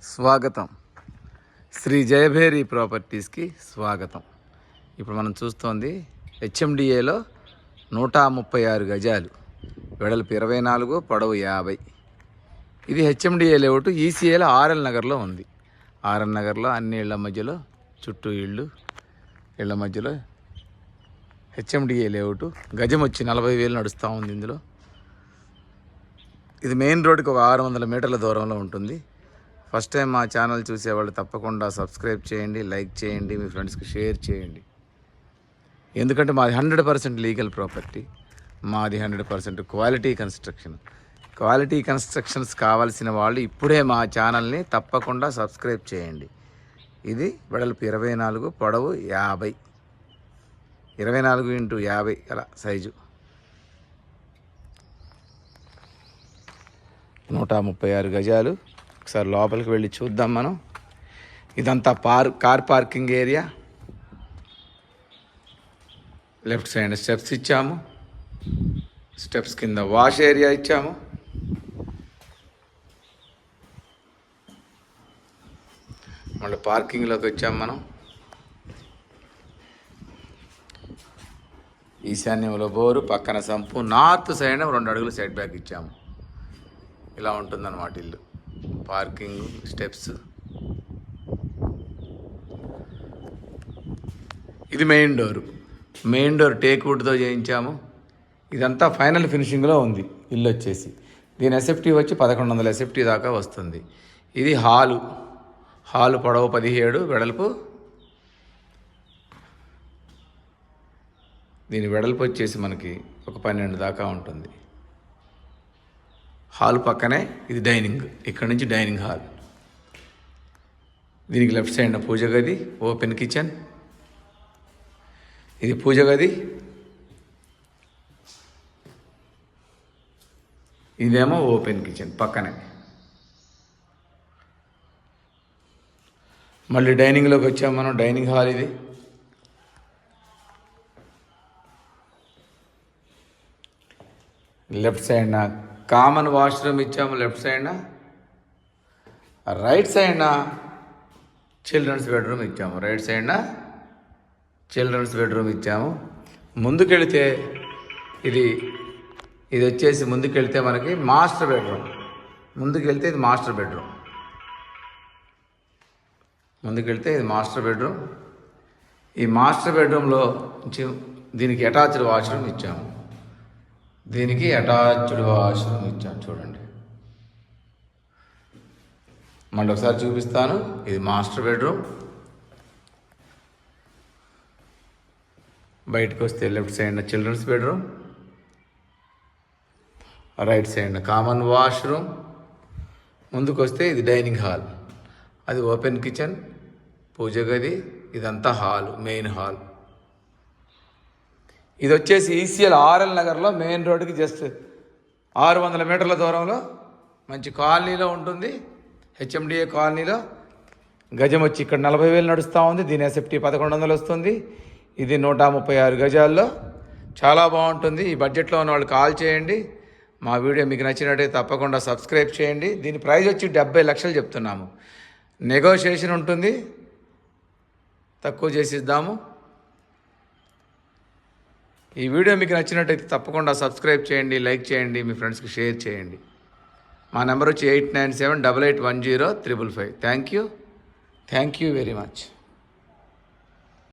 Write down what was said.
స్వాగతం. శ్రీ జయభేరి ప్రాపర్టీస్కి స్వాగతం. ఇప్పుడు మనం చూస్తోంది హెచ్ఎండిఏలో 136 గజాలు, వెడల్పు 24, పొడవు 50. ఇది హెచ్ఎండిఏ లేఅవుట్. ఈసీఏలో ఆర్ఎల్ నగర్లో ఉంది. ఆర్ఎల్ నగర్లో అన్ని ఇళ్ల మధ్యలో, చుట్టూ ఇళ్ల మధ్యలో హెచ్ఎండిఏ లేఅవుట్. గజం వచ్చి 40,000 నడుస్తూ ఉంది. ఇందులో ఇది మెయిన్ రోడ్డుకి ఒక 600 మీటర్ల దూరంలో ఉంటుంది. ఫస్ట్ టైం మా ఛానల్ చూసేవాళ్ళు తప్పకుండా సబ్స్క్రైబ్ చేయండి, లైక్ చేయండి, మీ ఫ్రెండ్స్కి షేర్ చేయండి. ఎందుకంటే మాది 100% లీగల్ ప్రాపర్టీ, మాది 100% క్వాలిటీ కన్స్ట్రక్షన్. క్వాలిటీ కన్స్ట్రక్షన్స్ కావాల్సిన వాళ్ళు ఇప్పుడే మా ఛానల్ని తప్పకుండా సబ్స్క్రైబ్ చేయండి. ఇది వెడల్పు 24, పొడవు 50. 24 × 50 అలా సైజు. 136 గజాలు. ఒకసారి లోపలికి వెళ్ళి చూద్దాం మనం. ఇదంతా car parking area. Left side steps ఇచ్చాము. స్టెప్స్ కింద వాష్ ఏరియా ఇచ్చాము. మళ్ళీ పార్కింగ్లోకి వచ్చాము మనం. ఈశాన్యంలో బోరు, పక్కన సంపు. నార్త్ సైడ్ 2 అడుగులు సైడ్ బ్యాక్ ఇచ్చాము. ఇలా ఉంటుందన్నమాట ఇల్లు. Parking, steps. ఇది మెయిన్ డోర్ టేక్వుడ్తో చేయించాము. ఇదంతా ఫైనల్ ఫినిషింగ్లో ఉంది ఇల్లు వచ్చేసి. దీని ఎస్ఎఫ్టీ వచ్చి 1100 ఎస్ఎఫ్టీ దాకా వస్తుంది. ఇది హాలు పొడవు 17, వెడల్పు. దీని వెడల్పు వచ్చేసి మనకి ఒక 12 దాకా ఉంటుంది. హాల్ పక్కనే ఇది డైనింగ్. ఇక్కడ నుంచి డైనింగ్ హాల్. దీనికి లెఫ్ట్ సైడ్ పూజ గది, ఓపెన్ కిచెన్. ఇది పూజ గది. ఇదేమో ఓపెన్ కిచెన్ పక్కనే. మళ్ళీ డైనింగ్లోకి వచ్చాము మనం. డైనింగ్ హాల్ ఇది. లెఫ్ట్ సైడ్ కామన్ వాష్రూమ్ ఇచ్చాము. లెఫ్ట్ సైడ్న. రైట్ సైడ్న చిల్డ్రన్స్ బెడ్రూమ్ ఇచ్చాము. రైట్ సైడ్న చిల్డ్రన్స్ బెడ్రూమ్ ఇచ్చాము. ముందుకెళితే ఇది వచ్చేసి ముందుకెళ్తే మనకి మాస్టర్ బెడ్రూమ్. ముందుకెళ్తే ఇది మాస్టర్ బెడ్రూమ్. ముందుకెళ్తే ఇది మాస్టర్ బెడ్రూమ్. ఈ మాస్టర్ బెడ్రూమ్లో దీనికి అటాచ్డ్ వాష్రూమ్ ఇచ్చాము. దీనికి అటాచ్డ్ వాష్రూమ్ ఇచ్చాము. చూడండి, మళ్ళీ ఒకసారి చూపిస్తాను. ఇది మాస్టర్ బెడ్రూమ్. బయటకు వస్తే left side children's bedroom, right side common washroom. ముందుకు వస్తే ఇది డైనింగ్ హాల్. అది ఓపెన్ కిచెన్, పూజ గది. ఇదంతా హాల్, మెయిన్ హాల్. ఇది వచ్చేసి ఈసీఎల్ ఆర్ఎల్ నగర్లో మెయిన్ రోడ్డుకి జస్ట్ 600 మీటర్ల దూరంలో మంచి కాలనీలో ఉంటుంది. హెచ్ఎండిఏ కాలనీలో. గజం వచ్చి ఇక్కడ 40,000 నడుస్తూ ఉంది. దీని ఎస్ఎఫ్టీ 1100 వస్తుంది. ఇది 136 గజాల్లో చాలా బాగుంటుంది. ఈ బడ్జెట్లో ఉన్న వాళ్ళు కాల్ చేయండి. మా వీడియో మీకు నచ్చినట్టయితే తప్పకుండా సబ్స్క్రైబ్ చేయండి. దీని ప్రైస్ వచ్చి 70 లక్షలు చెప్తున్నాము. నెగోషియేషన్ ఉంటుంది, తక్కువ చేసిద్దాము. ఈ వీడియో మీకు నచ్చినట్టయితే తప్పకుండా సబ్స్క్రైబ్ చేయండి, లైక్ చేయండి, మీ ఫ్రెండ్స్కి షేర్ చేయండి. మా నెంబర్ వచ్చి 8978810555. Thank you very much.